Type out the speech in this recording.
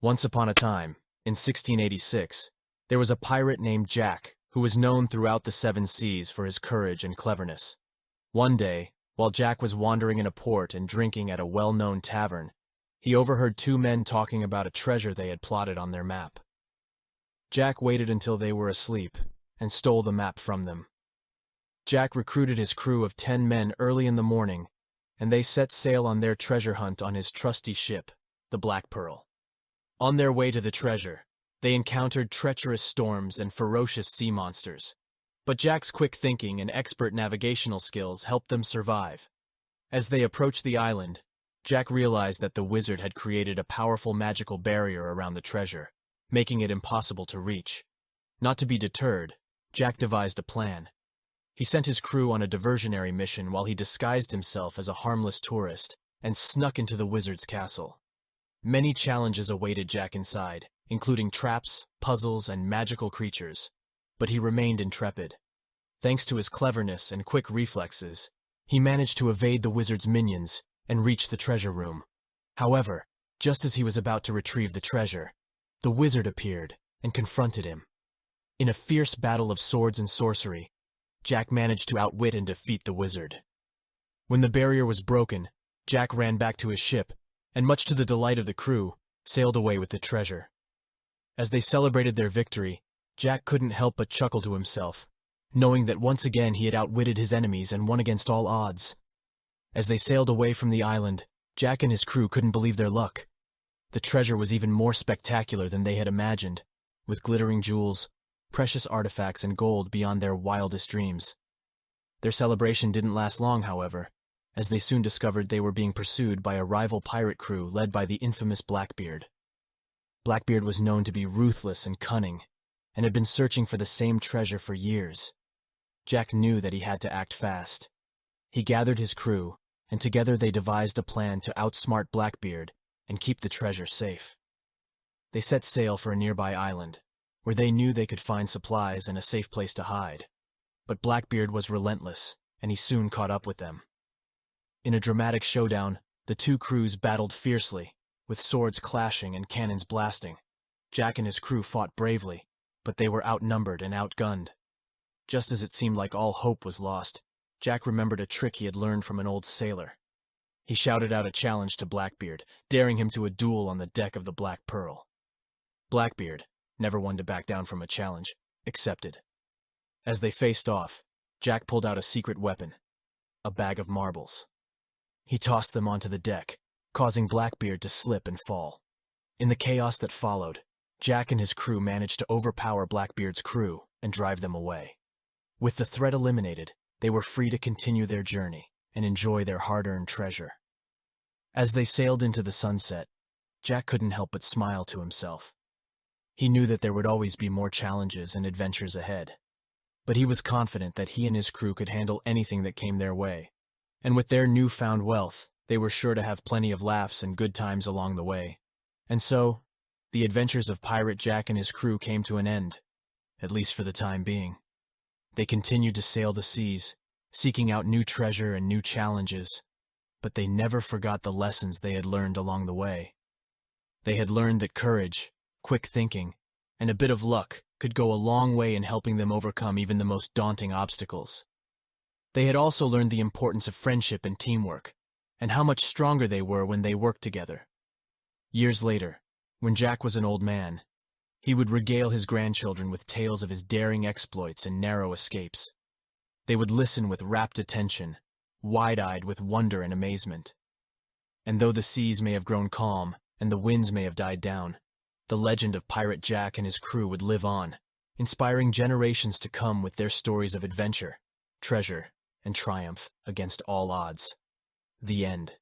Once upon a time, in 1686, there was a pirate named Jack who was known throughout the seven seas for his courage and cleverness. One day, while Jack was wandering in a port and drinking at a well-known tavern, he overheard two men talking about a treasure they had plotted on their map. Jack waited until they were asleep and stole the map from them. Jack recruited his crew of 10 men early in the morning, and they set sail on their treasure hunt on his trusty ship, the Black Pearl. On their way to the treasure, they encountered treacherous storms and ferocious sea monsters, but Jack's quick thinking and expert navigational skills helped them survive. As they approached the island, Jack realized that the wizard had created a powerful magical barrier around the treasure, making it impossible to reach. Not to be deterred, Jack devised a plan. He sent his crew on a diversionary mission while he disguised himself as a harmless tourist and snuck into the wizard's castle. Many challenges awaited Jack inside, including traps, puzzles, and magical creatures, but he remained intrepid. Thanks to his cleverness and quick reflexes, he managed to evade the wizard's minions and reach the treasure room. However, just as he was about to retrieve the treasure, the wizard appeared and confronted him. In a fierce battle of swords and sorcery, Jack managed to outwit and defeat the wizard. When the barrier was broken, Jack ran back to his ship, and much to the delight of the crew, sailed away with the treasure. As they celebrated their victory, Jack couldn't help but chuckle to himself, knowing that once again he had outwitted his enemies and won against all odds. As they sailed away from the island, Jack and his crew couldn't believe their luck. The treasure was even more spectacular than they had imagined, with glittering jewels, precious artifacts, and gold beyond their wildest dreams. Their celebration didn't last long, however, as they soon discovered they were being pursued by a rival pirate crew led by the infamous Blackbeard. Blackbeard was known to be ruthless and cunning, and had been searching for the same treasure for years. Jack knew that he had to act fast. He gathered his crew, and together they devised a plan to outsmart Blackbeard and keep the treasure safe. They set sail for a nearby island, where they knew they could find supplies and a safe place to hide. But Blackbeard was relentless, and he soon caught up with them. In a dramatic showdown, the two crews battled fiercely, with swords clashing and cannons blasting. Jack and his crew fought bravely, but they were outnumbered and outgunned. Just as it seemed like all hope was lost, Jack remembered a trick he had learned from an old sailor. He shouted out a challenge to Blackbeard, daring him to a duel on the deck of the Black Pearl. Blackbeard, never one to back down from a challenge, accepted. As they faced off, Jack pulled out a secret weapon, a bag of marbles. He tossed them onto the deck, causing Blackbeard to slip and fall. In the chaos that followed, Jack and his crew managed to overpower Blackbeard's crew and drive them away. With the threat eliminated, they were free to continue their journey and enjoy their hard-earned treasure. As they sailed into the sunset, Jack couldn't help but smile to himself. He knew that there would always be more challenges and adventures ahead, but he was confident that he and his crew could handle anything that came their way. And with their newfound wealth, they were sure to have plenty of laughs and good times along the way. And so, the adventures of Pirate Jack and his crew came to an end, at least for the time being. They continued to sail the seas, seeking out new treasure and new challenges, but they never forgot the lessons they had learned along the way. They had learned that courage, quick thinking, and a bit of luck could go a long way in helping them overcome even the most daunting obstacles. They had also learned the importance of friendship and teamwork, and how much stronger they were when they worked together. Years later, when Jack was an old man, he would regale his grandchildren with tales of his daring exploits and narrow escapes. They would listen with rapt attention, wide-eyed with wonder and amazement. And though the seas may have grown calm and the winds may have died down, the legend of Pirate Jack and his crew would live on, inspiring generations to come with their stories of adventure, treasure, and triumph against all odds. The end.